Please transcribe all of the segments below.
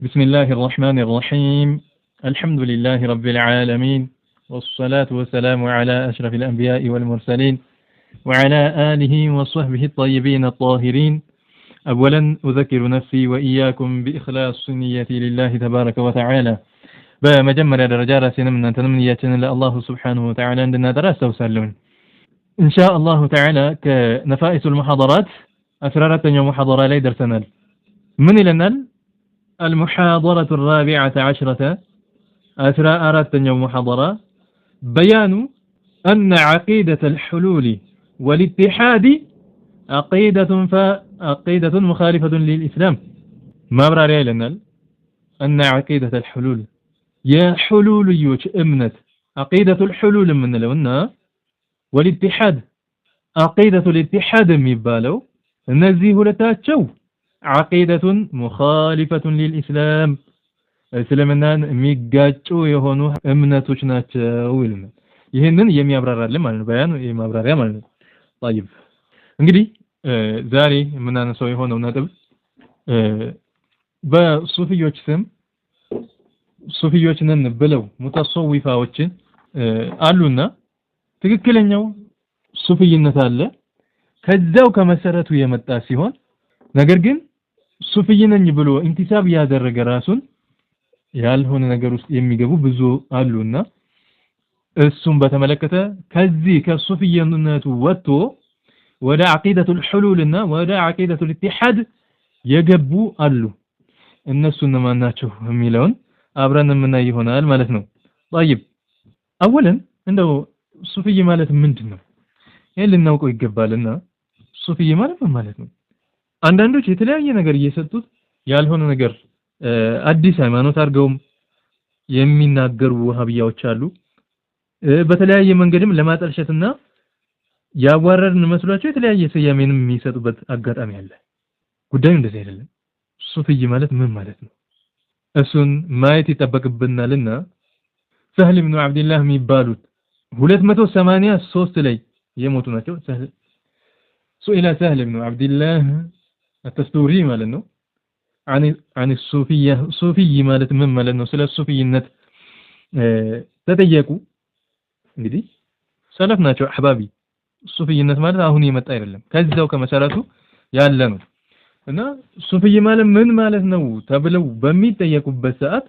بسم الله الرحمن الرحيم الحمد لله رب العالمين والصلاة والسلام على أشرف الأنبياء والمرسلين وعلى آله وصحبه الطيبين الطاهرين. أولا أذكر نفسي وإياكم بإخلاص النية لله تبارك وتعالى. بمجمع درجات سنمنا تنمنياتنا الله سبحانه وتعالى عندنا دراسة وسلون إن شاء الله تعالى كنفائس المحاضرات أسرارة يوم محاضرة لي درسنا من لنا المحاضرة الرابعة عشرة أسرارة يوم محاضرة بيان أن عقيدة الحلول والاتحاد عقيدة مخالفة للإسلام. ما براري لنا أن عقيدة الحلول يا حلول يوش امنت عقيدة الحلول من لونا والاتحاد عقيدة الاتحاد ميبالو نزيه لتاتشو عقيدة مخالفة للإسلام. إسلامنا ميقاتشو يهونو امنتوش ناتشو ويلم ይሄንን የሚያብራራልን ማለት ነው። በያን የማብራሪያ ማለት ነው። طيب እንግዲህ ዛሬ የምናነሳው የሆነው ነጥብ በሱፊዮች ስም ሱፊዮች ነን ብለው ሙተሰዊፋዎች አሉና ትክክለኛው ሱፊይነት አለ ከዛው ከመሰረቱ የመጣ ሲሆን ነገር ግን ሱፊይ ነኝ ብሎ ኢንቲሳብ ያደረገ ራሱን ያልሆነ ነገር ውስጥ የሚገቡ ብዙ አሉና እሱም በተመለከተ ከዚህ ከሱፊይነቱ ወጥቶ ወደ አቂደቱል ሁሉልና ወደ አቂደቱል ኢትሃድ የገቡ አሉ። እነሱን ማን ናቸው የሚለውን አብረን የምናይ ይሆናል ማለት ነው። طيب اولا እንደው ሱፊይ ማለት ምንድነው? ይሄን ልናውቀው ይገባልና ሱፊይ ማለት ምን ማለት ነው? አንዳንዶች የተለያየ ነገር እየሰጡት ያልሆነ ነገር አዲስ ሃይማኖት አድርገውም የሚናገሩ ወሃቢያዎች አሉ። በተለያየ መንገድም ለማጠልሸትና ያዋረድን መስሏቸው የተለያየ ስያሜንም የሚሰጡበት አጋጣሚ አለ። ጉዳዩ እንደዚህ አይደለም። ሱፊይ ማለት ምን ማለት ነው? እሱን ማየት ይጠበቅብናልና ሰህል ኢብኑ አብዱላህ የሚባሉት 283 ላይ የሞቱ ናቸው። سئل سهل بن عبد الله التستوري ማለት ነው عن الصوفية صوفي ማለት ምን ማለት ነው? ስለ ሱፊይነት ተጠየቁ። እንግዲህ ሰለፍ ናቸው አህባቢ። ሱፊይነት ማለት አሁን የመጣ አይደለም ከዛው ከመሰረቱ ያለ ነው እና ሱፊይ ማለት ምን ማለት ነው ተብለው በሚጠየቁበት ሰዓት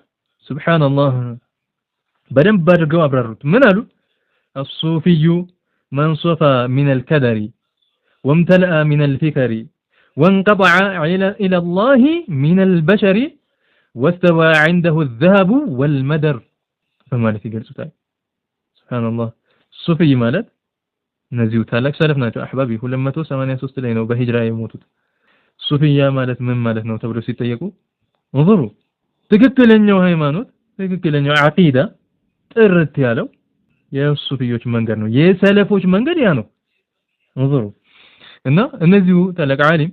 ሱብሃንአላህ በደንብ አድርገው አብራሩት። ምን አሉ? الصوفي من صفى من الكدر وامتلأ من الفكر وانقطع إلى الله من البشر واستوى عنده الذهب والمدر. فمالك يقول سبحان الله الصوفي مالت نزيو تالك سلف ناتو أحبابي 283 ላይ ነው በሂጅራ የሞቱት። ሱፊያ ማለት ምን ማለት ነው ተብሎ ሲጠየቁ እንظروا ትክክለኛው ሃይማኖት ትክክለኛው አቂዳ ጥርት ያለው የሱፊዮች መንገድ ነው። የሰለፎች መንገድ ያ ነው። እንظروا እና እነዚሁ ተለቅ ዓሊም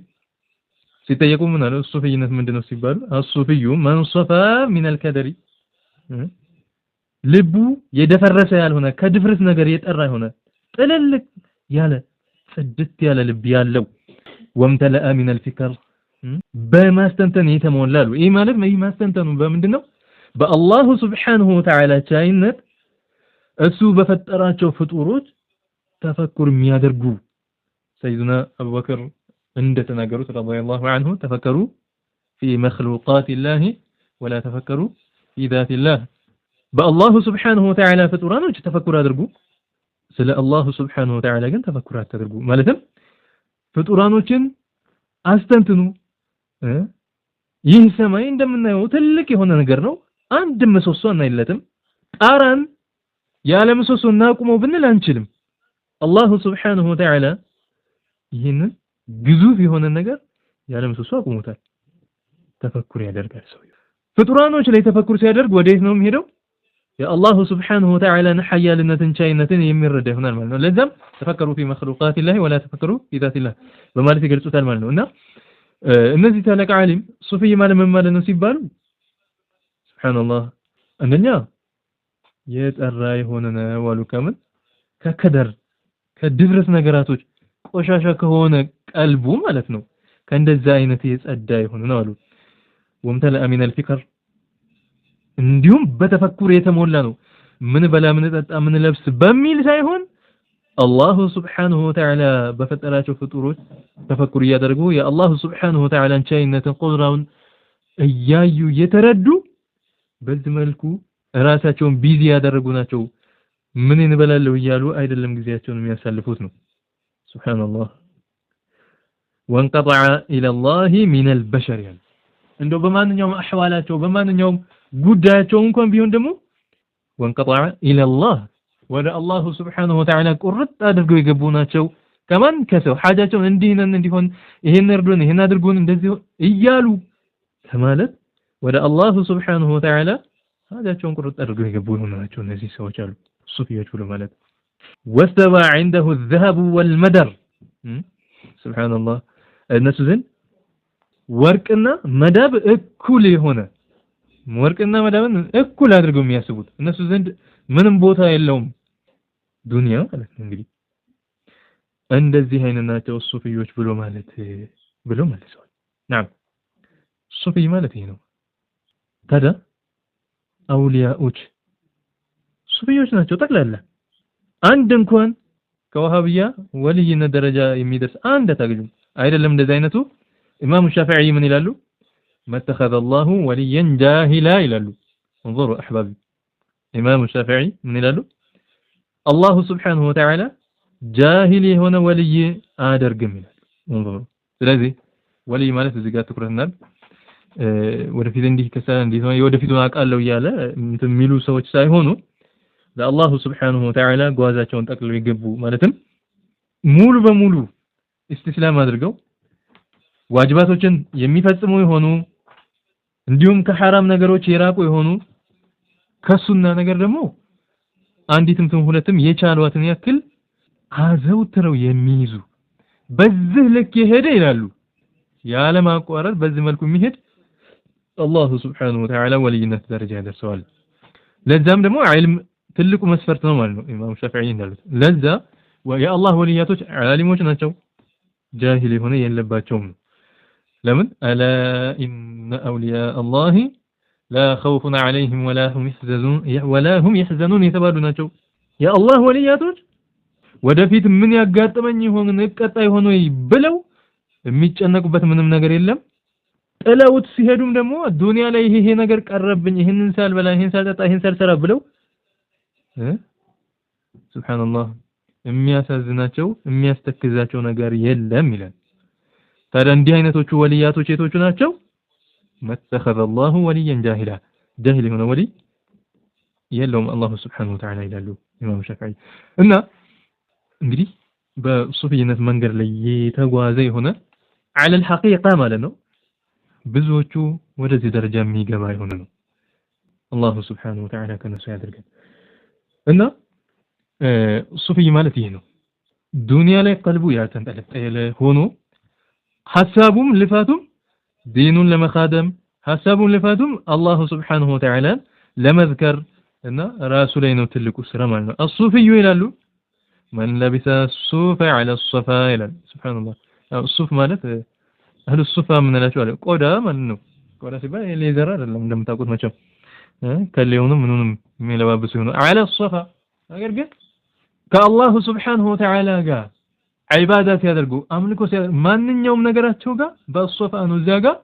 ሲጠየቁ ምን አሉ? ሱፊይነት ምንድነው ሲባሉ الصوفي من صفى من الكدر ልቡ የደፈረሰ ያልሆነ ከድፍርስ ነገር የጠራ የሆነ ጥልልቅ ያለ ጽድት ያለ ልብ ያለው ወምተለአ من الفكر በማስተንተን የተሞላሉ። ይሄ ማለት ማስተንተኑ በምንድነው? በአላሁ ሱብሓነሁ ወተዓላ ቻይነት እሱ በፈጠራቸው ፍጡሮች ተፈኩር የሚያደርጉ ሰይዱና አቡበክር እንደተናገሩት ረዲየላሁ ዐንሁ ተፈከሩ في مخلوقات الله ولا تفكروا في ذات الله። በአላሁ ሱብሓነሁ ወተዓላ ፍጡራኖች ተፈኩር አድርጉ፣ ስለ አላሁ ሱብሓነሁ ወተዓላ ግን ተፈኩር አታድርጉ። ማለትም ፍጡራኖችን አስተንትኑ። ይህ ሰማይ እንደምናየው ትልቅ የሆነ ነገር ነው። አንድ ምሰሶ እናይለትም። ጣራን ያለ ምሰሶ እናቁመው ብንል አንችልም። አላሁ ሱብሓነሁ ወተዓላ ይህንን ግዙፍ የሆነ ነገር ያለ ምሰሶ አቁሞታል። ተፈኩር ያደርጋል ሰው። ፍጡራኖች ላይ ተፈኩር ሲያደርግ ወዴት ነው የሚሄደው? የአላሁ ሱብሓነሁ ወተዓላ ሐያልነትን ቻይነትን የሚረዳ ይሆናል ማለት ነው። ለዛም ተፈከሩ في مخلوقات الله ولا تفكروا في ذات الله በማለት ይገልጹታል ማለት ነው። እና እነዚህ ታላቅ ዓሊም ሱፊይ ማለት ምን ማለት ነው ሲባሉ ሱብሃንአላህ አንደኛ የጠራ የሆነ ነው ዋሉ ከምን ከከደር ከድፍረት ነገራቶች ቆሻሻ ከሆነ ቀልቡ ማለት ነው ከእንደዛ አይነት የጸዳ የሆነ ነው አሉ። ወምተለአ ሚነል ፊክር እንዲሁም በተፈኩር የተሞላ ነው ምን በላ ምን ጠጣ ምን ለብስ በሚል ሳይሆን አላሁ ሱብሓነሁ ወተዓላ በፈጠራቸው ፍጡሮች ተፈኩር ያደርጉ የአላሁ ሱብሓነሁ ወተዓላ ቻይነትን ቁድራውን እያዩ የተረዱ በዚህ መልኩ ራሳቸውን ቢዚ ያደረጉ ናቸው ምን እንበላለው እያሉ አይደለም ጊዜያቸውን የሚያሳልፉት ነው ሱብሃንአላህ ወንቀጠዐ ኢለላሂ ሚነል በሸር ያል እንደው በማንኛውም አህዋላቸው በማንኛውም ጉዳያቸው እንኳን ቢሆን ደግሞ ወንቀጠዐ ኢለላህ ወደ አላሁ ሱብሓነሁ ወተዓላ ቁርጥ አድርገው የገቡ ናቸው ከማን ከሰው ሐጃቸውን እንዲህነን እንዲሆን ይሄን እርዱን ይሄን አድርጉን እንደዚህ እያሉ ከማለት ወደ አላሁ ሱብሓነሁ ወተዓላ ሐጃቸውን ቁርጥ አድርገው የገቡ ናቸው እነዚህ ሰዎች አሉ ሱፊዮች ብሎ ማለት ወስተዋ عنده الذهب والمدر ሱብሃንአላህ እነሱ ዘንድ ወርቅና መዳብ እኩል የሆነ ወርቅና መዳብን እኩል አድርገው የሚያስቡት እነሱ ዘንድ ምንም ቦታ የለውም ዱንያ ማለት ነው እንግዲህ እንደዚህ አይነት ናቸው ሱፊዮች ብሎ መልሰዋል نعم ሱፊ ማለት ይሄ ነው ታዲያ አውሊያዎች ሱፊዮች ናቸው ጠቅላላ አንድ እንኳን ከወሃቢያ ወልይነት ደረጃ የሚደርስ አንድ አታገኙም አይደለም እንደዚህ አይነቱ ኢማሙ ሻፊዒ ምን ይላሉ መተኸዘ አላሁ ወልየን ጃሂላ ይላሉ انظروا احبابي ኢማሙ ሻፊዒ ምን ይላሉ አላሁ ሱብሓነሁ ወተዓላ ጃሂል የሆነ ወልይ አያደርግም ይላሉ انظروا ስለዚህ ወልይ ማለት እዚህ ጋር ትኩረትናል ወደፊት እንዲህ ከሰለ እንዲህ ነው ወደፊቱን አቃለው ይያለ የሚሉ ሰዎች ሳይሆኑ ለአላሁ ሱብሓነሁ ወተዓላ ጓዛቸውን ጠቅልለው ይገቡ ማለትም ሙሉ በሙሉ ኢስቲስላም አድርገው ዋጅባቶችን የሚፈጽሙ የሆኑ እንዲሁም ከሐራም ነገሮች የራቁ የሆኑ ከሱና ነገር ደግሞ አንዲትም ሁለትም የቻሏትን ያክል አዘውትረው የሚይዙ በዚህ ልክ ይሄደ ይላሉ ያለ ማቋረጥ በዚህ መልኩ የሚሄድ አላሁ ሱብሓነሁ ወተዓላ ወልይነት ደረጃ ያደርሰዋል ለዛም ደግሞ ዒልም ትልቁ መስፈርት ነው ማለት ነው ኢማሙ ሻፊዒ እንዳሉት ለዛ የአላህ ወልያቶች ዓሊሞች ናቸው ጃሂል የሆነ የለባቸውም ለምን አላ ኢነ አውሊያ አላህ ላ ኸውፉን ዐለይሂም ወላ ሁም ይሕዘኑን የተባሉ ናቸው የአላህ ወልያቶች ወደፊት ምን ያጋጥመኝ ይሆን እቀጣ ይሆን ወይ ብለው የሚጨነቁበት ምንም ነገር የለም ጥለውት ሲሄዱም ደግሞ ዱንያ ላይ ይሄ ነገር ቀረብኝ ይሄንን ሳልበላ ይሄን ሳልጠጣ ይሄን ሳልሰራ ብለው ሱብሃንአላህ የሚያሳዝናቸው የሚያስተክዛቸው ነገር የለም ይላል ታዲያ እንዲህ አይነቶቹ ወልያቶች የቶቹ ናቸው መተኸዘ አላሁ ወልየን ጃሂላ ጃሂል የሆነ ወልይ የለውም አላሁ ሱብሓነሁ ወተዓላ ይላሉ ኢማሙ ሻፊዒ እና እንግዲህ በሱፊይነት መንገድ ላይ የተጓዘ የሆነ على الحقيقة ማለት ነው ብዙዎቹ ወደዚህ ደረጃ የሚገባ የሆነ ነው አላሁ ሱብሓነሁ ወተዓላ ከነሱ ያድርገን እና ሱፊይ ማለት ይሄ ነው ዱንያ ላይ ቀልቡ ያልተንጠለጠለ ሆኖ ሐሳቡም ልፋቱም ዲኑን ለመኻደም ሐሳቡም ልፋቱም አላሁ ሱብሓነሁ ወተዓላ ለመዝከር እና ራሱ ላይ ነው ትልቁ ስራ ማለት ነው الصوفي ይላሉ من لبس الصوف على الصفا ይላል ሱብሃንአላህ الصوف ማለት አህሉ ሱፋ ምን ናቸው አለ ቆዳ ማለት ነው ቆዳ ሲባል ሌዘር አይደለም እንደምታውቁት መቼም ከሌውንም ምኑንም የሚለባብሱ ነው على الصفا ነገር ግን ከአላሁ ሱብሓነሁ ወተዓላ ጋር ዒባዳት ያደርጉ አምልኮ ማንኛውም ነገራቸው ጋር በሶፋ ነው እዚያ ጋር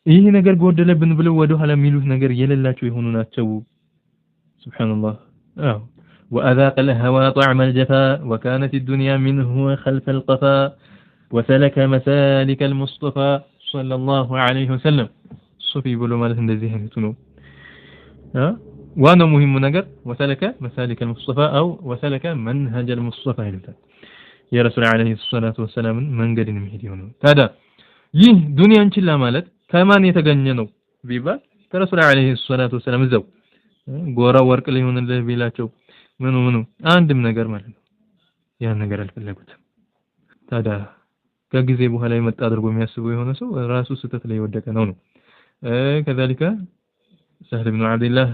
ይሄ ነገር ጎደለብን ብለው ወደ ኋላ የሚሉት ነገር የሌላቸው የሆኑ ናቸው ሱብሃንአላህ አዎ وأذاق الهوى طعم الجفاء وكانت الدنيا منه خلف القفا وسلك مسالك المصطفى صلى الله عليه وسلم صوفي بلو ማለት እንደዚህ አይነቱ ነው وانا مهم ነገር وسلك مسالك المصطفى أو وسلك منهج المصطفى ይላል የረሱል አለይሂ ሰላቱ ወሰለም መንገድን የሚሄድ ነው ታዲያ ይህ ዱንያን ችላ ማለት ከማን የተገኘ ነው ቢባል ከረሱል አለይሂ ሰላቱ ወሰለም ዘው ጎራ ወርቅ ሊሆንልህ ቢላቸው ምኑ አንድም ነገር ማለት ነው ያን ነገር አልፈለጉትም ታዲያ ከጊዜ በኋላ የመጣ አድርጎ የሚያስበው የሆነ ሰው ራሱ ስህተት ላይ ወደቀ ነው ከذلك سهل بن عبد الله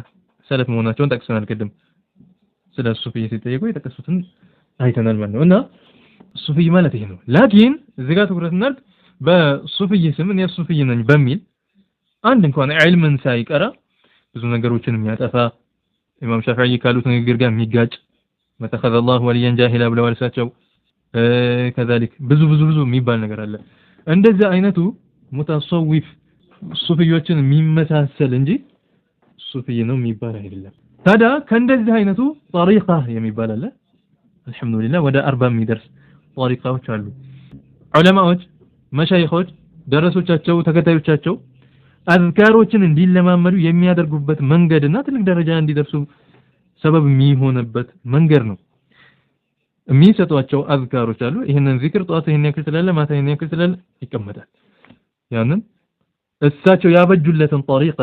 ሰለፍ መሆናቸውን ጠቅሰናል ቅድም ስለ ሱፊይ ሲጠየቁ የተከሰቱትን አይተናል ማለት ነውና ሱፊይ ማለት ይሄ ነው ላኪን እዚህ ጋር ትኩረት እናድርግ በሱፊይ ስም እኔ ሱፊይ ነኝ በሚል አንድ እንኳን ዒልምን ሳይቀራ ብዙ ነገሮችን የሚያጠፋ ኢማም ሻፊዒ ካሉት ንግግር ጋር የሚጋጭ መተኸዘ አላህ ወልየን ጃሂላ ብለው አልሳቸው ከዛሊክ ብዙ የሚባል ነገር አለ። እንደዚህ አይነቱ ሙተሰዊፍ ሱፊዮችን የሚመሳሰል እንጂ ሱፊይ ነው የሚባል አይደለም። ታዲያ ከእንደዚህ አይነቱ ጠሪቃ የሚባል አለ። አልሐምዱሊላህ ወደ 40 የሚደርስ ጠሪቃዎች አሉ። ዑለማዎች፣ መሻይኾች፣ ደረሶቻቸው፣ ተከታዮቻቸው አዝካሮችን እንዲለማመዱ የሚያደርጉበት መንገድና ትልቅ ደረጃ እንዲደርሱ ሰበብ የሚሆንበት መንገድ ነው። የሚሰጧቸው አዝካሮች አሉ። ይሄንን ዚክር ጧት ይሄን ያክል ትላለ፣ ማታ ይሄን ያክል ትላለ ይቀመጣል። ያንን እሳቸው ያበጁለትን ጠሪቃ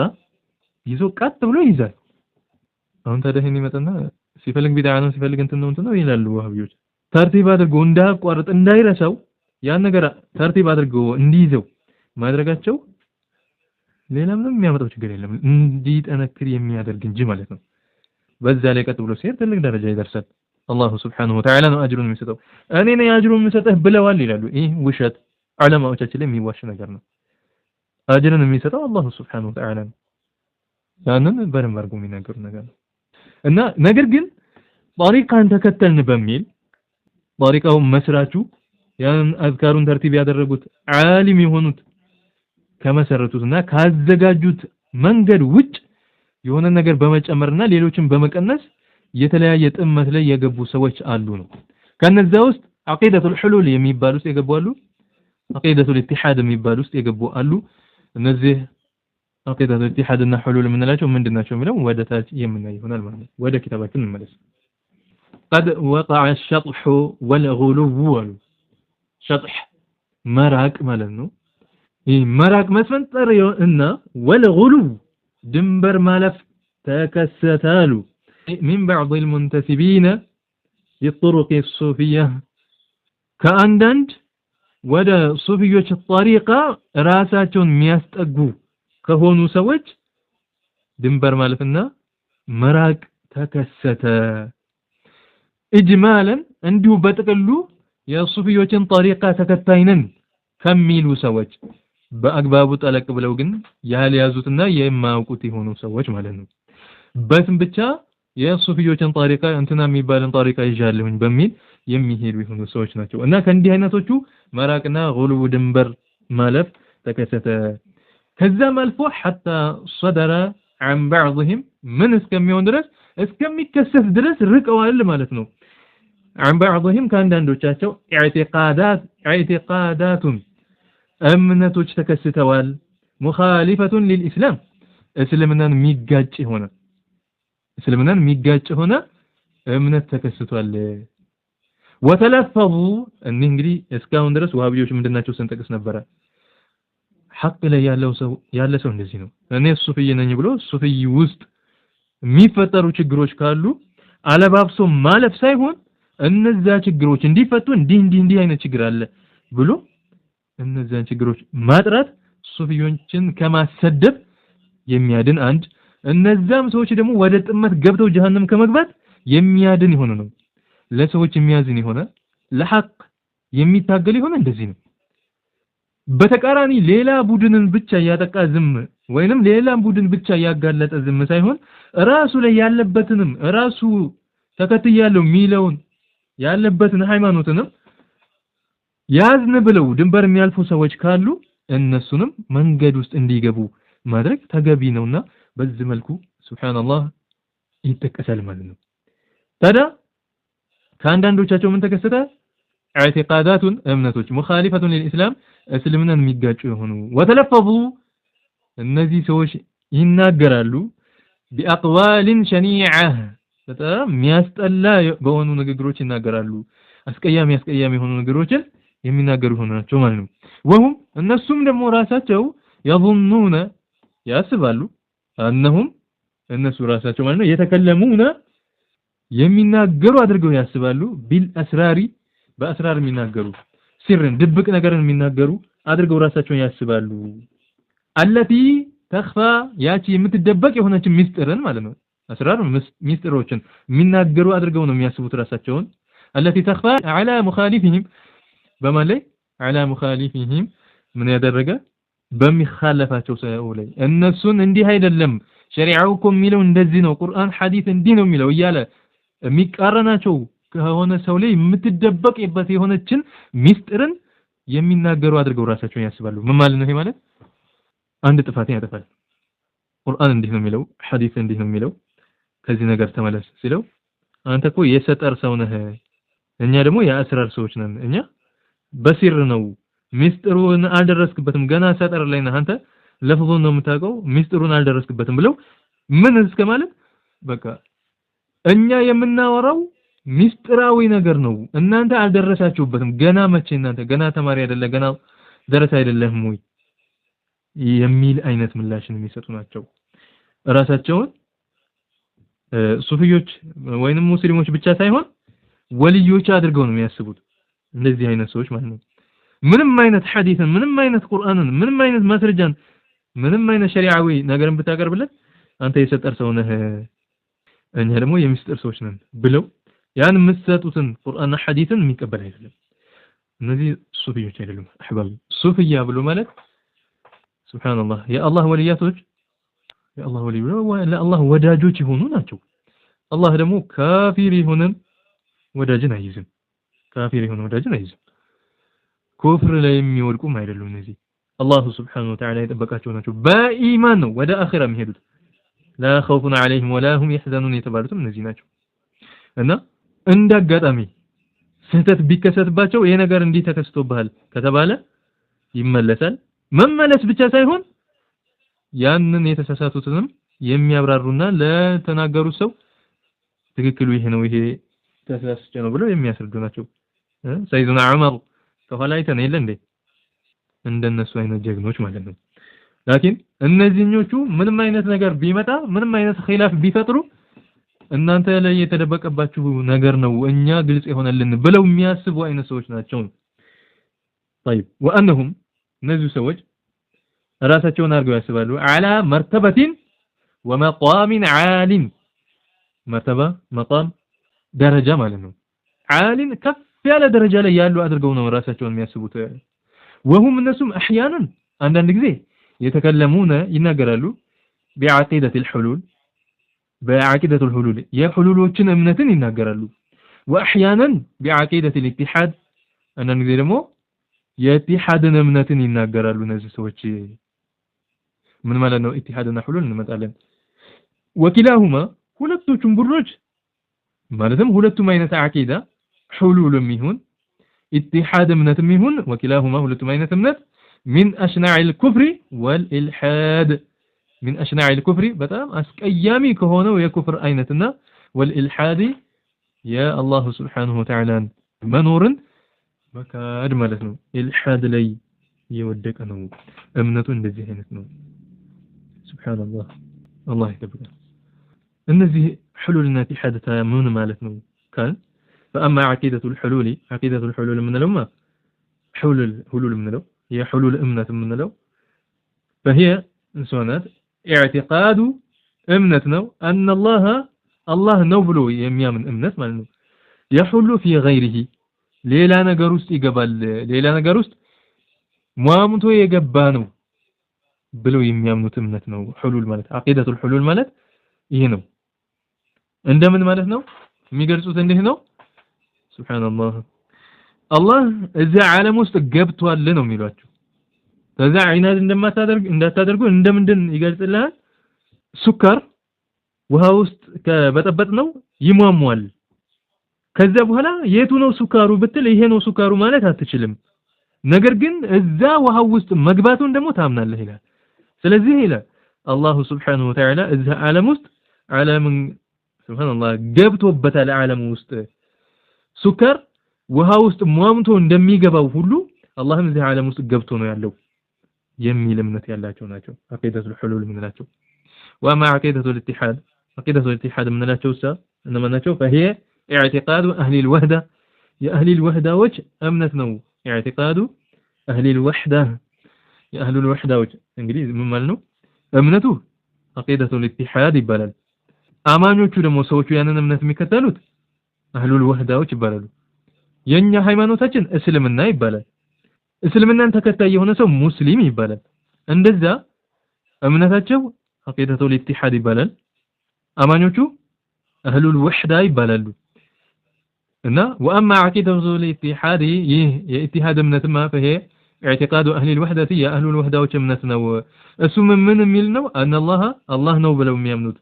ይዞ ቀጥ ብሎ ይይዛል። አሁን ታዲያ ይሄን ይመጣና ሲፈልግ ቢድዓ ነው ሲፈልግ እንትን ነው ይላሉ ወሃቢዎች። ተርቲብ አድርጎ እንዳያቋርጥ እንዳይረሳው ያን ነገር ተርቲብ አድርጎ እንዲይዘው ማድረጋቸው ሌላ ምንም የሚያመጣው ችግር የለም፣ እንዲጠነክር የሚያደርግ እንጂ ማለት ነው። በዛ ላይ ቀጥ ብሎ ሲሄድ ትልቅ ደረጃ ይደርሳል። አላሁ ሱብሓነሁ ወተዓላ ነው አጅሩን የሚሰጠው። እኔ ነኝ አጅሩን የምሰጠህ ብለዋል ይላሉ። ይህ ውሸት ዑለማዎቻችን ላይ የሚዋሽ ነገር ነው። አጅሩን የሚሰጠው አላሁ ሱብሓነሁ ወተዓላ ነው። ያንን በደንብ አድርጎ የሚናገሩ ነገር ነው እና ነገር ግን ጠሪቃን ተከተልን በሚል ጠሪቃው መስራቹ ያን አዝካሩን ተርቲብ ያደረጉት ዓሊም የሆኑት ከመሰረቱትና ካዘጋጁት መንገድ ውጭ የሆነ ነገር በመጨመርና ሌሎችን በመቀነስ የተለያየ ጥመት ላይ የገቡ ሰዎች አሉ ነው። ከነዛ ውስጥ አቂደቱል ሁሉል የሚባሉ ውስጥ የገቡ አሉ። አቂደቱል ኢትሃድ የሚባሉ ውስጥ የገቡ አሉ። እነዚህ አቂደቱል ኢትሃድ እና ሁሉል የምንላቸው ምንድናቸው የሚለው ወደ ታች የምናይ ይሆናል ማለት ነው። ወደ ኪታባችን እንመለስ። قد وقع الشطح والغلو شطح መራቅ ማለት ነው። ይህ መራቅ መስፈንጠር እና والغلو ድንበር ማለፍ ተከሰታሉ من بعض المنتسبين للطرق الصوفية كأندند ወደ ሱፊዮች ጠሪቃ ራሳቸውን የሚያስጠጉ ከሆኑ ሰዎች ድንበር ማለፍና መራቅ ተከሰተ። ኢጅማለን እንዲሁ በጥቅሉ የሱፊዮችን ጠሪቃ ተከታይነን ከሚሉ ሰዎች በአግባቡ ጠለቅ ብለው ግን ያልያዙትና የማያውቁት የሆኑ ሰዎች ማለት ነው። በስም ብቻ የሱፊዮችን ጠሪቃ እንትና የሚባልን ጠሪቃ ይዣለሁኝ በሚል የሚሄዱ የሆኑ ሰዎች ናቸው እና ከእንዲህ አይነቶቹ መራቅና ጉሉው ድንበር ማለፍ ተከሰተ። ከዛም አልፎ حتى صدر عن بعضهم ምን እስከሚሆን ድረስ እስከሚከሰት ድረስ ርቀዋል ማለት ነው። عن بعضهم ከአንዳንዶቻቸው اعتقادات እምነቶች ተከስተዋል። مخالفة للإسلام እስልምናን የሚጋጭ ሆነ እምነት ተከስቷል። وتلفظوا እኔ እንግዲህ እስካሁን ድረስ ወሃቢዎች ምንድናቸው ስንጠቅስ ነበር። ሐቅ ላይ ያለ ሰው እንደዚህ ነው። እኔ ሱፊይ ነኝ ብሎ ሱፊይ ውስጥ የሚፈጠሩ ችግሮች ካሉ አለባብሶ ማለፍ ሳይሆን እነዛ ችግሮች እንዲፈቱ እንዲህ አይነት ችግር አለ ብሎ እነዛን ችግሮች ማጥራት ሱፊዮችን ከማሰደብ የሚያድን አንድ እነዛም ሰዎች ደግሞ ወደ ጥመት ገብተው ጀሃነም ከመግባት የሚያድን ይሆነ ነው። ለሰዎች የሚያዝን ይሆነ ለሐቅ የሚታገል ይሆነ እንደዚህ ነው። በተቃራኒ ሌላ ቡድንን ብቻ ያጠቃ ዝም ወይንም ሌላ ቡድን ብቻ ያጋለጠ ዝም ሳይሆን ራሱ ላይ ያለበትንም ራሱ ተከትያለው ሚለውን ያለበትን ሃይማኖትንም ያዝን ብለው ድንበር የሚያልፉ ሰዎች ካሉ እነሱንም መንገድ ውስጥ እንዲገቡ ማድረግ ተገቢ ነውና በዚህ መልኩ ሱብሃንአላህ ይተከሰል ማለት ነው። ታዲያ ከአንዳንዶቻቸው ምን ተከሰተ? اعتقاداتን እምነቶች مخالفة للإسلام እስልምናን የሚጋጩ የሆኑ وتلفظوا እነዚህ ሰዎች ይናገራሉ بأقوال شنيعة በጣም የሚያስጠላ በሆኑ ንግግሮች ይናገራሉ። አስቀያሚ የሆኑ ንግግሮችን የሚናገሩ ሆናቸው ማለት ነው። ወሁም እነሱም ደግሞ ራሳቸው يظنون ያስባሉ أنهم እነሱ ራሳቸው ማለት ነው የተከለሙና የሚናገሩ አድርገው ያስባሉ بالأسرار በአስራር የሚናገሩ ሲርን ድብቅ ነገርን የሚናገሩ አድርገው ራሳቸውን ያስባሉ። التي تخفى ያቺ የምትደበቅ የሆነች ሚስጥርን ማለት ነው። አስራር ሚስጥሮችን የሚናገሩ አድርገው ነው የሚያስቡት ራሳቸውን። التي تخفى على مخالفهم በማን ላይ على مخالفهم ምን ያደረገ በሚخالፋቸው ሰው ላይ እነሱን እንዲህ አይደለም ሸሪዓው እኮ የሚለው እንደዚህ ነው ቁርአን ሐዲስ እንዲህ ነው የሚለው እያለ የሚቃረናቸው ከሆነ ሰው ላይ የምትደበቅበት የሆነችን ሚስጥርን የሚናገሩ አድርገው ራሳቸውን ያስባሉ ምን ማለት ነው ይሄ ማለት አንድ ጥፋትን ያጠፋል ቁርአን እንዲህ ነው የሚለው ሐዲስ እንዲህ ነው የሚለው ከዚህ ነገር ተመለስ ሲለው አንተ እኮ የሰጠር ሰው ነህ እኛ ደግሞ የአስራር ሰዎች ነን እኛ በሲር ነው ሚስጥሩን አልደረስክበትም ገና ሰጠር ላይ ነህ አንተ ለፍዙን ነው የምታውቀው ሚስጥሩን አልደረስክበትም ብለው ምን እስከ ማለት በቃ እኛ የምናወራው ሚስጥራዊ ነገር ነው እናንተ አልደረሳችሁበትም ገና መቼ እናንተ ገና ተማሪ አይደለ ገና ደረስ አይደለም ወይ የሚል አይነት ምላሽን የሚሰጡ ናቸው ራሳቸውን ሱፊዮች ወይንም ሙስሊሞች ብቻ ሳይሆን ወልዮች አድርገው ነው የሚያስቡት እንደዚህ አይነት ሰዎች ማለት ነው ምንም አይነት ሐዲስን ምንም አይነት ቁርአንን ምንም አይነት ማስረጃን ምንም አይነት ሸሪዓዊ ነገርን ብታቀርብለት አንተ የሰጠር ሰው ነህ እኛ ደግሞ የሚስጥር ሰዎች ነን ብለው ያን መስጠቱትን ቁርአንና ሐዲስን የሚቀበል አይደለም እነዚህ ሱፊዮች አይደሉም አህባብ ሱፊያ ብሎ ማለት ሱብሃንአላህ የአላህ ወልያቶች የአላህ ወልይ ለአላህ ወዳጆች ይሆኑ ናቸው አላህ ደግሞ ካፊር ይሆንም ወዳጅን አይዝም ካፊር ይሆን ወዳጅን አይዝም ኩፍር ላይ የሚወድቁም አይደሉም እነዚህ አላህ Subhanahu Wa Ta'ala የጠበቃቸው ናቸው በኢማን ነው ወደ አኺራ የሚሄዱት لا خوف عليهم ولا هم يحزنون የተባሉት እነዚህ ናቸው እና እንዳጋጣሚ ስህተት ቢከሰትባቸው ይሄ ነገር እንዲህ ተከስቶብሃል ከተባለ ይመለሳል መመለስ ብቻ ሳይሆን ያንን የተሳሳቱትንም የሚያብራሩና ለተናገሩት ሰው ትክክሉ ይሄ ነው ይሄ ተሳስቼ ነው ብለው የሚያስረዱ ናቸው ሰይዱና ዑመር ከኋላ አይተን የለ እንዴ እንደነሱ አይነት ጀግኖች ማለት ነው ላኪን እነዚህኞቹ ምንም አይነት ነገር ቢመጣ ምንም አይነት ኺላፍ ቢፈጥሩ እናንተ ላይ የተደበቀባችሁ ነገር ነው እኛ ግልጽ ይሆነልን ብለው የሚያስቡ አይነት ሰዎች ናቸው طيب وانهم እነዚህ ሰዎች ራሳቸውን አድርገው ያስባሉ على مرتبه ومقام عال مرتبه مقام ደረጃ ማለት ነው عال ከፍ ያለ ደረጃ ላይ ያሉ አድርገው ነው ራሳቸውን የሚያስቡት وهم እነሱም احيانا አንዳንድ ጊዜ يتكلمون ይናገራሉ بعقيدة الحلول بعقيدة الحلول የሁሉሎችን እምነትን ይናገራሉ واحيانا بعقيدة الاتحاد አንዳንድ ጊዜ ደግሞ የኢትሐድን እምነትን ይናገራሉ እነዚህ ሰዎች ምን ማለት ነው ኢትሐድና ሁሉል እንመጣለን وكلاهما ሁለቶቹም ቡድኖች ማለትም ሁለቱም አይነት አቂዳ ሁሉልም ይሁን ኢትሐድ እምነትም ይሁን وكلاهما ሁለቱም አይነት እምነት من أشناع الكفر والإلحاد من أشناع الكفر በጣም አስቀያሚ ከሆነው የኩፍር አይነትና والإلحاد يا الله سبحانه وتعالى መኖርን መካድ ማለት ነው ኢልሃድ ላይ የወደቀ ነው እምነቱ እንደዚህ አይነት ነው ሱብሃንአላህ አላህ ይጠብቀን እነዚህ حلولና ኢትሐድ ምን ማለት ነው ካል فاما عقيده الحلول عقيده الحلول ምንለውማ حلول ምንለው የحلول እምነት ምንለው فهي እንሰናት اعتقاد እምነት ነው ان الله ነው ብሎ የሚያምን እምነት ማለት ነው يحل في غيره ሌላ ነገር ውስጥ ይገባል ሌላ ነገር ውስጥ ሙአምቶ የገባ ነው ብለው የሚያምኑት እምነት ነው ሁሉል ማለት አቂዳቱል ሁሉል ማለት ይሄ ነው እንደምን ማለት ነው የሚገልጹት እንዴት ነው ሱብሃንአላህ አላህ እዛ ዓለም ውስጥ ገብቷል ነው የሚሏቸው ከዛ አይናድ እንዳታደርጉ እንደምንድን ይገልጽልሃል ሱካር ውሃ ውስጥ ከበጠበጥ ነው ይሟሟል ከዛ በኋላ የቱ ነው ሱካሩ ብትል ይሄ ነው ሱካሩ ማለት አትችልም ነገር ግን እዛ ውሃ ውስጥ መግባቱን ደግሞ ታምናለህ ይላል ስለዚህ ይላል አላህ Subhanahu Wa Ta'ala እዛ ዓለም ውስጥ ዓለምን ሱብሃንአላህ ገብቶበታል ዓለም ውስጥ ሱካር ውሃ ውስጥ ሟምቶ እንደሚገባው ሁሉ አላህም እዛ ዓለም ውስጥ ገብቶ ነው ያለው የሚል እምነት ያላቸው ናቸው አቂዳቱል ሁሉል ምንላቸው وما عقيدة الاتحاد ምንላቸው እነማ ናቸው فهي اعتقاد أهل الوحدة يا أهل الوحدة وجه أمنت نو اعتقاد أهل الوحدة يا أهل الوحدة وجه إنجليز من مالنو أمنته عقيدة الاتحاد يبالل أمانيوቹ ደግሞ ሰዎቹ ያንን እምነት የሚከተሉት أهل الوحدة وجه ይባላሉ የኛ ሃይማኖታችን እስልምና ይባላል እስልምናን ተከታይ የሆነ ሰው ሙስሊም ይባላል እንደዛ እምነታቸው አቂደቱል ኢትቲሃድ ይባላል አማኞቹ አህሉል ወህዳ ይባላሉ እና ወአማ አቂደቱል ኢትቲሃድ ይህ የኢትቲሃድ እምነትማ فهي اعتقاد اهل الوحده يا اهل الوحده እምነት ነው እሱም ምን የሚል ነው ان الله ነው ብለው የሚያምኑት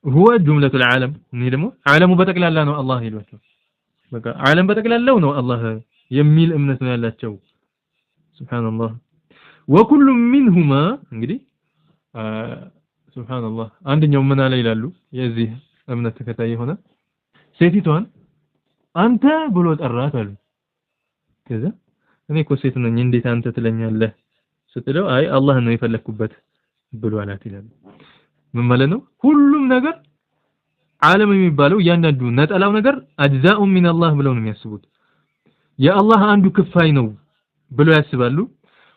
هو جملة العالم እኔ ደግሞ ዓለሙ በጠቅላላ ነው አላህ ይሏቸው በቃ ዓለም በጠቅላላው ነው አላህ የሚል እምነት ነው ያላቸው ሱብሃንአላህ وكل منهما እንግዲህ ሱብሃንአላህ አንደኛው ምን አለ ይላሉ የዚህ እምነት ተከታይ ሆነ ሴቲቷን አንተ ብሎ ጠራት አሉ ከዛ እኔ እኮ ሴት ነኝ እንዴት አንተ ትለኛለህ ስትለው አይ አላህ ነው የፈለኩበት ብሎ አላት ይላል ምን ማለት ነው ሁሉም ነገር ዓለም የሚባለው ያንዳንዱ ነጠላው ነገር አጅዛኡ ሚን አላህ ብለው ነው የሚያስቡት የአላህ አንዱ ክፋይ ነው ብሎ ያስባሉ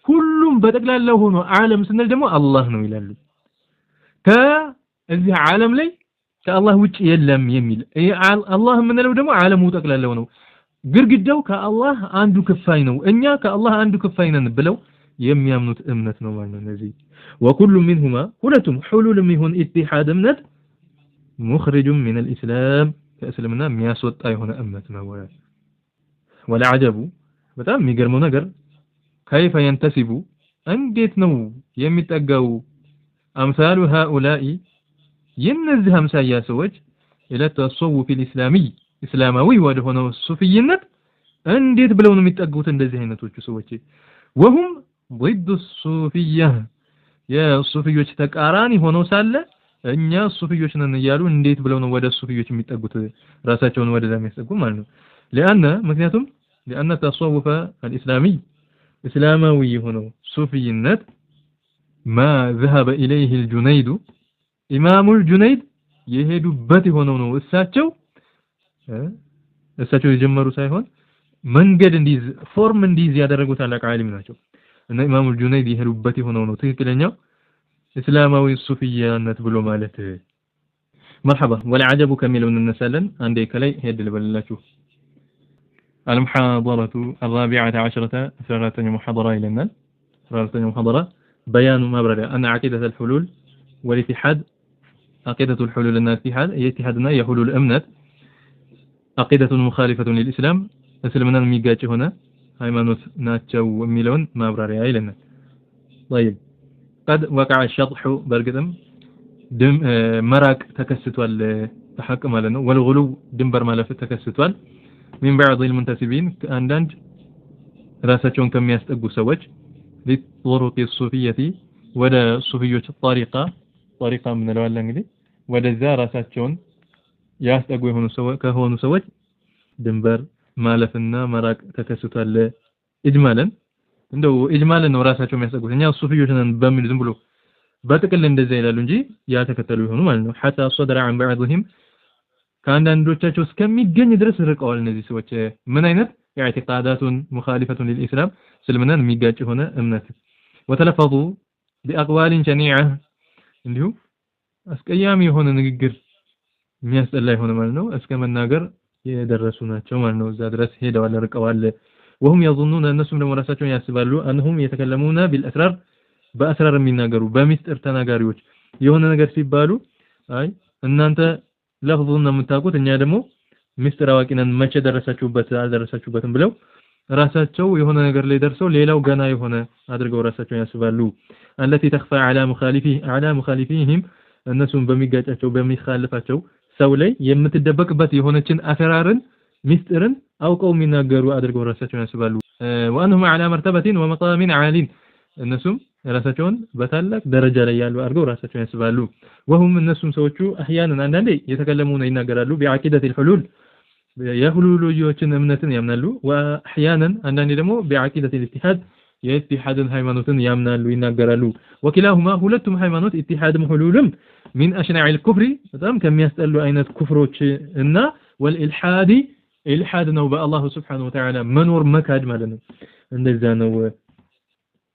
ሁሉም በጠቅላላው ሆኖ ዓለም ስንል ደግሞ አላህ ነው ይላሉ ከዚህ ዓለም ላይ ከአላህ ውጭ የለም የሚል አላህ የምንለው ደግሞ ዓለሙ ጠቅላላው ነው ግርግዳው ከአላህ አንዱ ክፋይ ነው እኛ ከአላህ አንዱ ክፋይ ነን ብለው የሚያምኑት እምነት ነው ማለት ነው እነዚህ وكل منهما ሁለቱም ሁሉልም ይሁን ኢትቲሃድ እምነት مخرج من الاسلام ከእስልምና የሚያስወጣ የሆነ እምነት ነው ولا عجب በጣም የሚገርመው ነገር كيف ينتسب እንዴት ነው የሚጠጋው امثال هؤلاء የነዚህ አምሳያ ሰዎች الى التصوف الاسلامي እስላማዊ ወደ ሆነው ሱፊይነት እንዴት ብለው ነው የሚጠጉት እንደዚህ አይነቶቹ ሰዎች وهم ضد الصوفيه የሱፊዮች ተቃራኒ ሆነው ሳለ እኛ ሱፊዮች ነን እያሉ እንዴት ብለው ነው ወደ ሱፊዮች የሚጠጉት ራሳቸውን ወደዛ የሚያስጠጉ ማለት ነው لان ምክንያቱም لان التصوف الاسلامي እስላማዊ ሆነው ሱፊይነት ما ذهب اليه الجنيد امام الجنيد የሄዱበት ሆነው ነው እሳቸው የጀመሩ ሳይሆን መንገድ እንዲዝ ፎርም እንዲዝ ያደረጉት ታላቅ ዓሊም ናቸው እና ኢማሙ ጁነይድ የሄዱበት ሆነው ነው ትክክለኛው እስላማዊ ሱፊያነት ብሎ ማለት مرحبا ولا عجب كميل من النسلن عندي كلي هيد البللاችሁ المحاضرة 14 ثلاثة محاضرة لنا ثلاثة محاضرة بيان مبرر أن عقيدة الحلول والاتحاد عقيدة الحلول أن الاتحاد اتحادنا يحلول الأمنات عقيدة مخالفة للإسلام اسلمنا الميقاج هنا ሃይማኖት ናቸው የሚለውን ማብራሪያ ይለናል طيب قد وقع الشطح በርግጥም መራቅ ተከስቷል ተሐቅ ማለት ነው والغلو ድንበር ማለፍ ተከስቷል من بعض المنتسبين አንዳንድ ራሳቸውን ከሚያስጠጉ ሰዎች لطرق الصوفية ወደ ሱፊዮች طريقة ምን ነው እንግዲህ ወደዛ ራሳቸውን ያስጠጉ ከሆኑ ሰዎች ድንበር ማለፍና መራቅ ተከስቷል ኢጅማለን እንደው ኢጅማለን ነው ራሳቸው የሚያስጠጉት እኛ ሱፊዮች ነን በሚል ዝም ብሎ በጥቅል እንደዛ ይላሉ እንጂ ያ ተከተሉ ይሆኑ ማለት ነው حتى صدر عن بعضهم ከአንዳንዶቻቸው እስከሚገኝ ድረስ ርቀዋል እነዚህ ሰዎች ምን አይነት اعتقادات مخالفة للإسلام እስልምናን የሚጋጭ ሆነ እምነት وتلفظوا بأقوال شنيعة እንዲሁ አስቀያሚ የሆነ ንግግር የሚያስጠላ የሆነ ማለት ነው እስከ መናገር የደረሱ ናቸው ማለት ነው እዛ ድረስ ሄደዋል ርቀዋል وهم يظنون እነሱም ደግሞ ራሳቸውን ያስባሉ انهم يتكلمون بالاسرار በአስራር የሚናገሩ በሚስጥር ተናጋሪዎች የሆነ ነገር ሲባሉ አይ እናንተ ለፍዙን የምታውቁት እኛ ደግሞ ሚስጥር አዋቂ ነን መቼ ደረሳችሁበት አልደረሳችሁበትም ብለው ራሳቸው የሆነ ነገር ላይ ደርሰው ሌላው ገና የሆነ አድርገው ራሳቸውን ያስባሉ التي تخفى على مخالفيهم እነሱም በሚጋጫቸው በሚخالፋቸው ሰው ላይ የምትደበቅበት የሆነችን አሰራርን ሚስጥርን አውቀው የሚናገሩ አድርገው ራሳቸውን ያስባሉ وانهم على مرتبه ومقام عال እነሱም ራሳቸውን በታላቅ ደረጃ ላይ ያሉ አድርገው ራሳቸውን ያስባሉ وهم እነሱም ሰዎቹ احيانا አንዳንዴ የተከለሙና ይናገራሉ بعقيده الحلول የሁሉልዮችን እምነትን ያምናሉ واحيانا አንዳንዴ ደግሞ بعقيده الاتحاد የኢትሃድን ሃይማኖትን ያምናሉ ይናገራሉ وكلاهما ሁለቱም ሃይማኖት ኢትሃድም ሁሉልም من اشنع الكفر በጣም ከሚያስጠሉ አይነት ኩፍሮች እና والالحاد الحاد ነው በአላህ Subhanahu Wa Ta'ala መኖር መካድ ማለት ነው እንደዛ ነው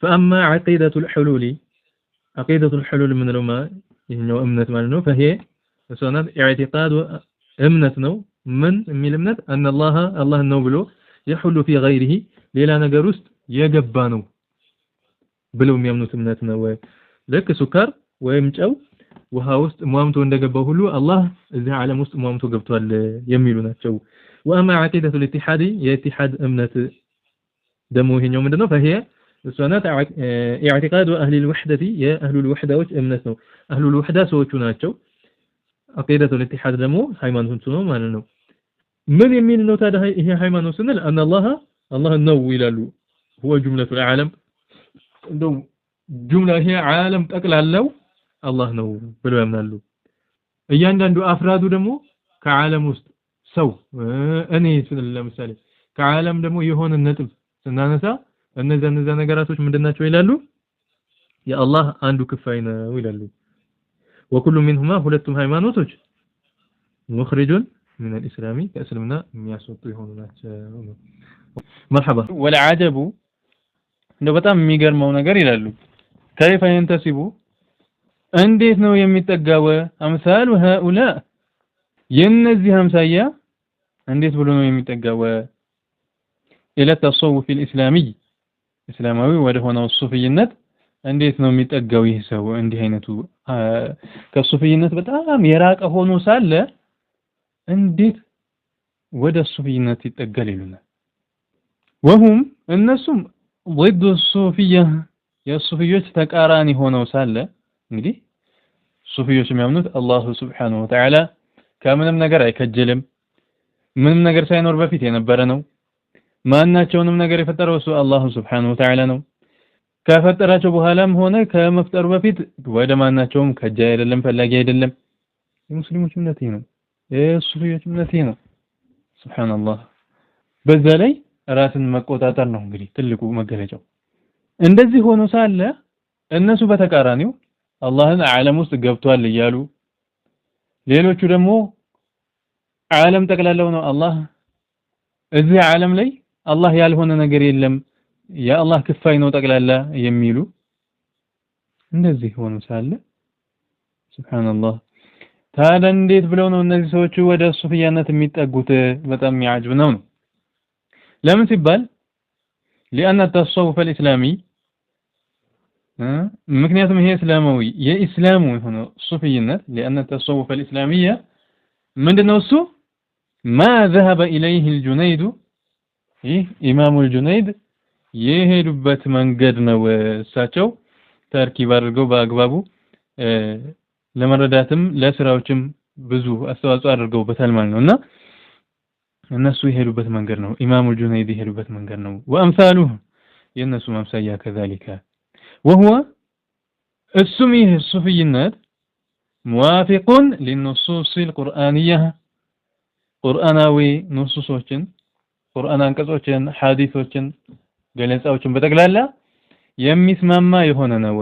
فاما عقيده الحلول من لما ይሄኛው እምነት ማለት ነው فهي ሰናት اعتقاد እምነት ነው ምን የሚል እምነት ان الله ነው ብሎ يحل في غيره ሌላ ነገር ውስጥ የገባ ነው ብለው የሚያምኑት እምነት ነው ልክ ሱካር ወይም ጨው ውሃ ውስጥ ሟምቶ እንደገባው ሁሉ አላህ እዚህ ዓለም ውስጥ ሟምቶ ገብቷል የሚሉ ናቸው وأما عقيدة الاتحاد የኢትሓድ እምነት ደግሞ ይሄኛው ምንድነው فهي እሷናት اعتقاد أهل الوحدة يا أهل الوحدة እምነት ነው أهل الوحدة ሰዎቹ ናቸው عقيدة الاتحاد ደግሞ ሃይማኖቱ ነው ማለት ነው ምን የሚል ነው ታዲያ ይሄ ሃይማኖት ስንል أن الله ነው ይላሉ هو جملة العالم እንደው ጁምላ ይሄ ዓለም ጠቅላላው አላህ ነው ብለው ያምናሉ እያንዳንዱ አፍራዱ ደግሞ ከዓለም ውስጥ ሰው እኔ ለምሳሌ ከዓለም ደግሞ የሆነ ነጥብ ስናነሳ እነዛ ነገራቶች ምንድናቸው ይላሉ የአላህ አንዱ ክፋይ ነው ይላሉ وكل منهما ሁለቱም ሃይማኖቶች مخرج من الاسلام ከእስልምና የሚያስወጡ ይሆኑ ናቸው مرحبا والعجب እንደው በጣም የሚገርመው ነገር ይላሉ كيف ينتسب እንዴት ነው የሚጠጋው አምሳሉ هؤلاء የነዚህ አምሳያ እንዴት ብሎ ነው የሚጠጋው الى التصوف الاسلامي እስላማዊ ወደ ሆነው ሱፊይነት እንዴት ነው የሚጠጋው ይህ ሰው እንዲህ አይነቱ ከሱፊይነት በጣም የራቀ ሆኖ ሳለ እንዴት ወደ ሱፊይነት ይጠጋል ይሉናል وهم እነሱም ضد الصوفيه የሱፊዮች ተቃራኒ ሆነው ሳለ እንግዲህ ሱፊዮች የሚያምኑት አላህ Subhanahu Wa Ta'ala ከምንም ነገር አይከጀልም ምንም ነገር ሳይኖር በፊት የነበረ ነው ማናቸውንም ነገር የፈጠረው እሱ አላህ Subhanahu Wa Ta'ala ነው ከፈጠራቸው በኋላም ሆነ ከመፍጠሩ በፊት ወደ ማናቸውም ከጃ አይደለም ፈላጊ አይደለም የሙስሊሞች እምነት ነው የሱፊዮች እምነት ነው ሱብሃንአላህ በዛ ላይ ራስን መቆጣጠር ነው እንግዲህ ትልቁ መገለጫው እንደዚህ ሆኖ ሳለ እነሱ በተቃራኒው አላህን ዓለም ውስጥ ገብቷል እያሉ ሌሎቹ ደግሞ ዓለም ጠቅላላው ነው አላህ እዚህ ዓለም ላይ አላህ ያልሆነ ነገር የለም የአላህ ክፋይ ነው ጠቅላላ የሚሉ እንደዚህ ሆኖ ሳለ ሱብሃንአላህ ታዲያ እንዴት ብለው ነው እነዚህ ሰዎች ወደ ሱፊያነት የሚጠጉት በጣም የሚያጅብ ነው ለምን ሲባል لأن التصوف الإسلامي ምክንያቱም ይሄ እስላማዊ የኢስላሙ የሆነው ሱፊይነት لأن التصوف الإسلامية ምንድነው እሱ ما ذهب إليه الجنيد ይህ ኢማሙ الجنيد የሄዱበት መንገድ ነው እሳቸው ተርኪብ አድርገው በአግባቡ ለመረዳትም ለስራዎችም ብዙ አስተዋጽኦ አድርገውበታል ማለት ነውና እነሱ የሄዱበት መንገድ ነው ኢማሙ الجنيد የሄዱበት መንገድ ነው وامثاله የነሱ ማምሳያ كذلك وهو السميه الصوفيነት موافق للنصوص القرآنية ቁርአናዊ ንሱሶችን ቁርአን አንቀጾችን ሐዲሶችን ገለጻዎችን በተግላላ የሚስማማ የሆነ ነው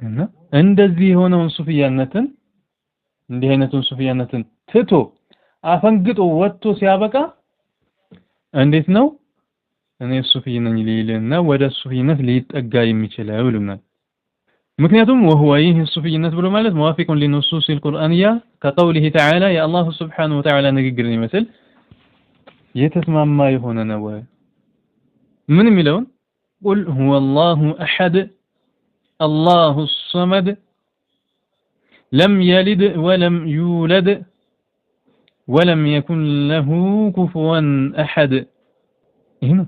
እና እንደዚህ የሆነውን ሱፊያነትን እንዲህ አይነቱን ሱፊያነትን ትቶ አፈንግጦ ወጥቶ ሲያበቃ እንዴት ነው እኔ ሱፊይ ነኝ ሊልና ወደ ሱፊይነት ሊጠጋ የሚችለው ይሉናል ምክንያቱም وهو ይህ ሱፊይነት ብሎ ማለት موافق للنصوص القرآنية كقوله تعالى يا الله سبحانه وتعالى ንግግርን ይመስል የተስማማ የሆነ ነው ምን የሚለውን قل هو الله أحد الله الصمد لم يلد ولم يولد ولم يكن له كفوا أحد هنا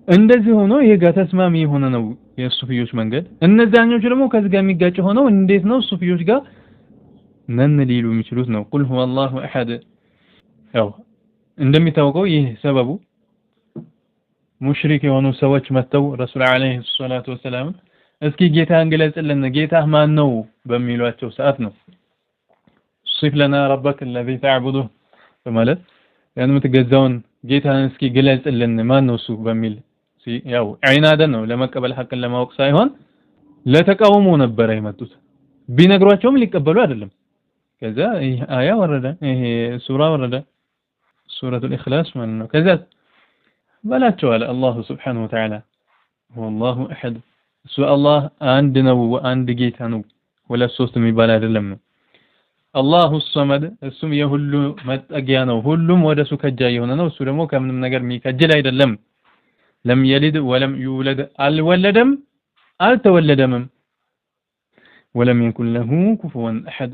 እንደዚህ ሆኖ ይሄ ጋር ተስማሚ የሆነ ነው የሱፊዮች መንገድ እነዛኞቹ ደግሞ ከዚህ ጋር የሚጋጭ ሆነው እንዴት ነው ሱፊዮች ጋር ነን ሊሉ የሚችሉት ነው قل هو الله أحد ያው እንደሚታወቀው ይህ ሰበቡ ሙሽሪክ የሆኑ ሰዎች መተው ረሱል አለይሂ ሰላቱ ወሰለም እስኪ ጌታን ግለጽልን ጌታህ ማን ነው በሚሏቸው ሰዓት ነው صف لنا ربك الذي تعبده በማለት ያን የምትገዛውን ጌታን እስኪ ግለጽልን ማን ነው እሱ በሚል ያው ዒናደ ነው ለመቀበል ሐቅን ለማወቅ ሳይሆን ለተቃውሞ ነበር አይመጡት ቢነግሯቸውም ሊቀበሉ አይደለም ከዛ ይሄ አያ ወረደ ይሄ ሱራ ወረደ ሱረቱል ኢኽላስ ማለት ነው ከዛ በላቸው አለ አላህ Subhanahu Wa Ta'ala والله احد እሱ አላህ አንድ ነው አንድ ጌታ ነው ወላ ሶስት የሚባል አይደለም ነው አላሁ الصمد እሱም የሁሉ መጠጊያ ነው ሁሉም ወደሱ ከጃ የሆነ ነው እሱ ደግሞ ከምንም ነገር የሚከጅል አይደለም لم يلد ولم يولد الولدم التولدم ولم يكن له كفوا أحد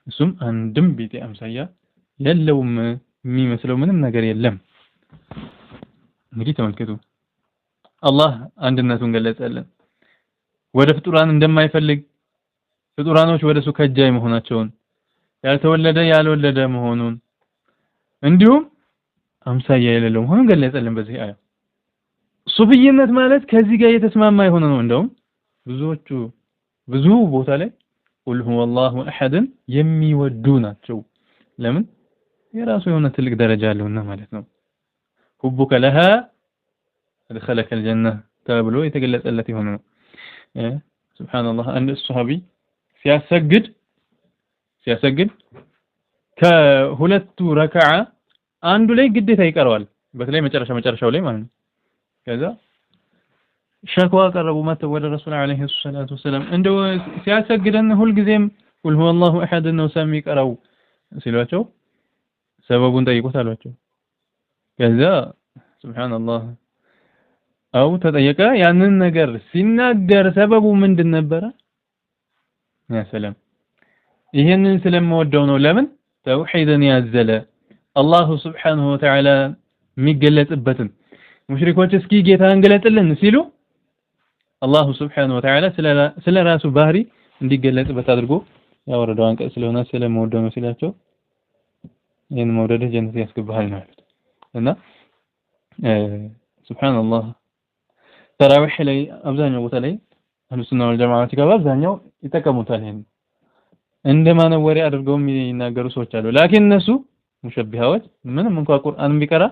እሱም አንድም ቢጤ አምሳያ የለውም የሚመስለው ምንም ነገር የለም እንግዲህ ተመልከቱ አላህ አንድነቱን ገለጸልን ወደ ፍጡራን እንደማይፈልግ ፍጡራኖች ወደሱ ከጃይ መሆናቸውን ያልተወለደ ያልወለደ መሆኑን እንዲሁም አምሳያ የሌለው መሆኑን ገለጸልን በዚህ አያ ሱፍይነት ማለት ከዚህ ጋር የተስማማ የሆነ ነው እንደውም ብዙ ቦታ ላይ ቁል ሁወ አላሁ አሐድን የሚወዱ ናቸው ለምን የራሱ የሆነ ትልቅ ደረጃ አለውና ማለት ነው ሁቡከ ለሃ أدخلك الجنة ተብሎ የተገለጸለት የሆነ ነው ሱብሃንአላህ አንድ ሱሐቢ ሲያሰግድ ከሁለቱ ረካዓ አንዱ ላይ ግዴታ ይቀርዋል በተለይ መጨረሻው ላይ ማለት ነው ከዛ ሸክዋ ቀረቡ መተው ወደ ረሱል አለይሂ ሰላቱ ወሰለም እንደው ሲያሰግደን ሁሉ ጊዜም ቁል ሁወ አላሁ አሐድ ነው ሰሚቀራው ሲሏቸው ሰበቡን ጠይቁት አሏቸው ከዛ ሱብሃንአላህ አው ተጠየቀ ያንን ነገር ሲናገር ሰበቡ ምንድን ነበር ያ ሰላም ይሄንን ስለምወደው ነው ለምን ተውሂድን ያዘለ አላህ Subhanahu Wa Ta'ala የሚገለጽበትን ሙሽሪኮች እስኪ ጌታን ገለጥልን ሲሉ አላህ Subhanahu Wa Ta'ala ስለራሱ ባህሪ እንዲገለጽበት አድርጎ ያወረደው አንቀጽ ስለሆነ ስለምወደው ነው ሲላቸው ይሄን መውደድ ጀነት ያስገባሃል ነው ያሉት እና ሱብሃንአላህ ተራዊህ ላይ አብዛኛው ቦታ ላይ አህሉ ሱና ወል ጀማዓ ሲገባ አብዛኛው ይተከሙታል ይሄን እንደማነወሪ አድርገው የሚናገሩ ሰዎች አሉ ላኪን እነሱ ሙሸቢሃዎች ምንም እንኳን ቁርአንን ቢቀራ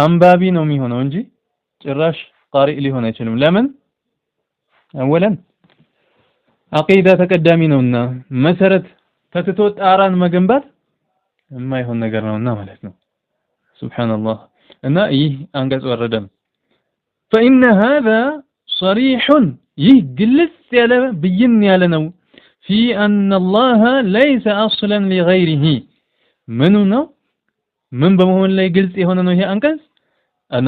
አንባቢ ነው የሚሆነው እንጂ ጭራሽ ቃሪ ሊሆን አይችልም ለምን አወለን አቂዳ ተቀዳሚ ነውና መሰረት ተትቶ ጣራን መገንባት የማይሆን ነገር ነውና ማለት ነው ሱብሃንአላህ እና ይህ አንቀጽ ወረደም فإن هذا صريح يجلس ያለ ብይን ያለ ነው في أن الله ليس أصلا لغيره من بمهون ላይ ግልጽ የሆነ ነው ይሄ አንቀጽ أن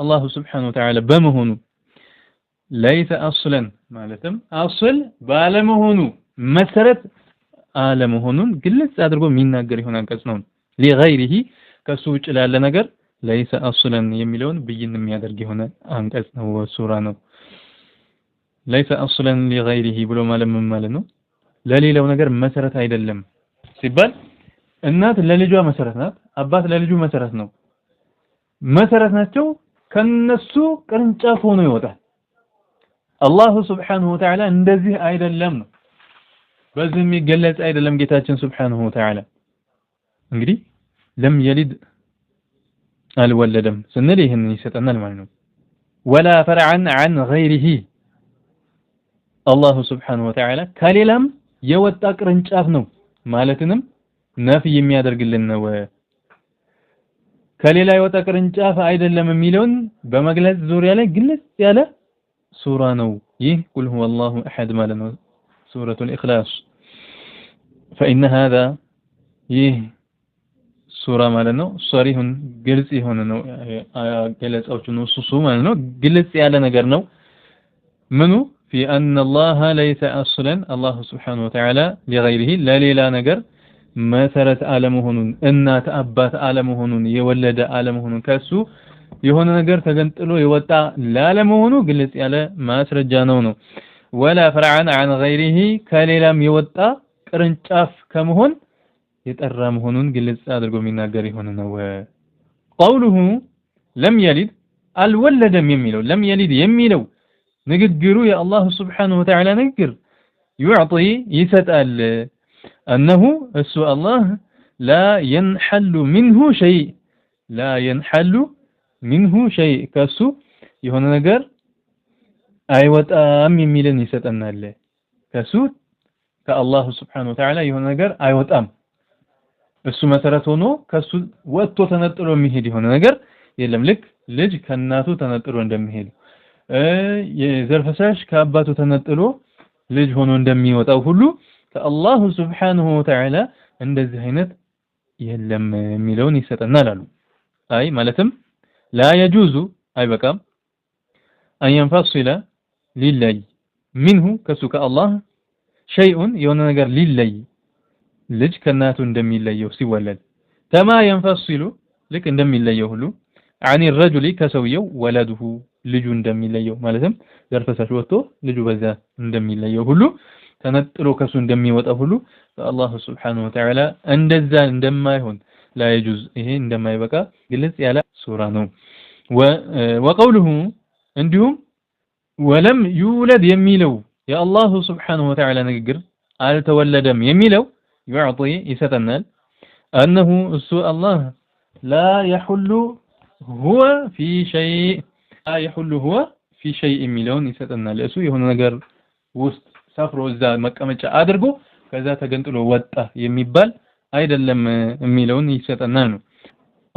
الله سبحانه وتعالى በመሆኑ ليس أصلا ማለትም أصل ባለመሆኑ መሰረት አለመሆኑን ግልጽ አድርጎ የሚናገር ይሆን አንቀጽ ነው لغيره ከሱ ውጭ ላለ ነገር ليس أصلا የሚለውን ብይን የሚያደርግ የሆነ አንቀጽ ነው ሱራ ነው ليس أصلا لغيره ብሎ ማለት ነው ለሌላው ነገር መሰረት አይደለም ሲባል እናት ለልጇ መሰረት ናት አባት ለልጁ መሰረት ነው መሰረት ናቸው ከነሱ ቅርንጫፍ ሆኖ ይወጣል አላህ Subhanahu Wa Ta'ala እንደዚህ አይደለም ነው በዚህ የሚገለጽ አይደለም ጌታችን Subhanahu Wa Ta'ala እንግዲህ ለም የሊድ አልወለደም ስንል ይሄንን ይሰጠናል ማለት ነው ولا فرعا عن غيره الله Subhanahu Wa Ta'ala ከሌላም የወጣ ቅርንጫፍ ነው ማለትንም ነፍይ የሚያደርግልን ነው ከሌላ የወጣ ቅርንጫፍ አይደለም የሚለውን በመግለጽ ዙሪያ ላይ ግልጽ ያለ ሱራ ነው ይህ ቁል ሁወ አላሁ አሐድ ማለት ነው ሱረቱል ኢኽላስ فإن هذا ይህ ሱራ ማለት ነው ሷሪሁን ግልጽ የሆነ ነው ገለጻዎቹ ነው ሱሱ ማለት ነው ግልጽ ያለ ነገር ነው ምኑ في أن الله ليس أصلا الله سبحانه وتعالى لغيره لا ليلا نجر መሰረት አለመሆኑን እናት አባት አለመሆኑን የወለደ አለመሆኑን ከሱ የሆነ ነገር ተገንጥሎ የወጣ ላለመሆኑ ግልጽ ያለ ማስረጃ ነው ولا فرعا عن غيره ከሌላም የወጣ ቅርንጫፍ ከመሆን የጠራ መሆኑን ግልጽ አድርጎ የሚናገር ይሆነ ነው قوله لم يلد አልወለደም የሚለው لم يلد የሚለው ንግግሩ የአላህ Subhanahu Wa Ta'ala ንግግር يعطي يسأل أنه السؤال الله لا ينحل منه شيء كسو يهون نجر أيوة أم يميلن يسألنا الله كسو كالله سبحانه وتعالى يهون نجر أيوة أم السو مسارة هونو كسو وقتو تنطلو مهيد يهون نجر يلم لك لج كناتو تنطلو عند مهيد يزرفساش كأباتو تنطلو لج هونو عند ميوت أو هلو ከአላህ Subhanahu Wa Ta'ala እንደዚህ አይነት የለም የሚለውን ይሰጠናል አሉ አይ ማለትም لا يجوز አይበቃም أن ينفصل لله منه كسوك الله شيء يون نجر للي ልጅ ከናቱ እንደሚለየው ሲወለድ كما ينفصل ልክ እንደሚለየው ሁሉ عن الرجل ከሰውየው ወለዱሁ ልጁ እንደሚለየው ማለትም ዘር ፈሳሽ ወጥቶ ልጁ በዛ እንደሚለየው ሁሉ ተነጥሎ ከሱ እንደሚወጣ ሁሉ አላህ Subhanahu Wa Ta'ala እንደዛ እንደማይሆን لا يجوز ይሄ እንደማይበቃ ግልጽ ያለ ሱራ ነው وقوله እንዲሁም ولم يولد የሚለው የአላህ Subhanahu Wa Ta'ala ንግግር አልተወለደም የሚለው يعطي يستنال أنه السوء الله لا يحل هو في شيء لا يحل هو في شيء مليون يستنال السوء هنا نجر وسط سافر وزا مكة أدرجو كذا تجنتلو وطأ يميبال أيضا لما مليون يستنال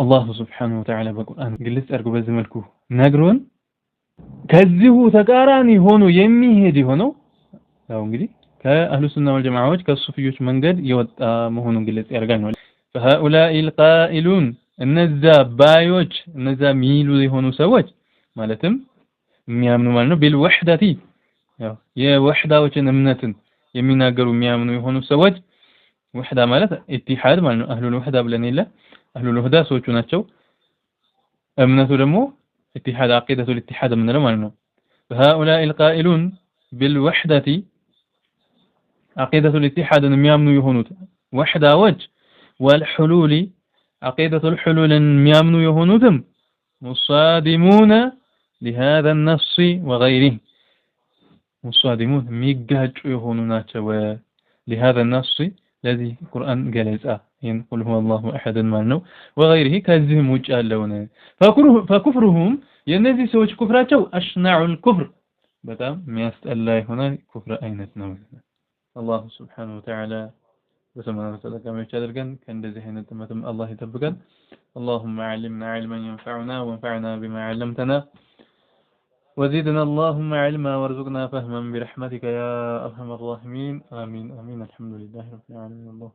الله سبحانه وتعالى بالقرآن قلت أرجو بزملكو نجرون كذبه تكاراني هونو يميهدي هونو أو انجلي كأهل السنة والجماعة كالصوفيوش منجد يوطأ مهونو قلت أرجانو فهؤلاء القائلون النزا بايوش النزا ميلو هونو سواج مالتم ميامنو مالنو بالوحدة يا وحدة وشن امنتن يمينا قالوا ميامنو هونو سواج وحدة مالت اتحاد مالنو أهل الوحدة بلن الله أهل الوحدة سوچو ناتشو امنتو دمو اتحاد عقيدة الاتحاد من مالنو فهؤلاء القائلون بالوحدة عقيدة الاتحاد ميامنو يهونو وحدة وجه والحلول عقيدة الحلول ميامنو يهونوتم مصادمون لهذا النص وغيره مصادمون ميقاج يهونونات لهذا النص الذي القرآن قال يقول هو الله أحد مالنو وغيره كذهم وجه لونه فكفرهم ينزي سوش كفراته أشنع الكفر بدأ ميست الله هنا كفر أينتنا الله سبحانه وتعالى وسمعنا وتعالى كما يشادرقن كان دزهين التمتم الله يتبقن اللهم علمنا علما ينفعنا وانفعنا بما علمتنا وزيدنا اللهم علما وارزقنا فهما برحمتك يا أرحم الراحمين آمين آمين الحمد لله رب العالمين الله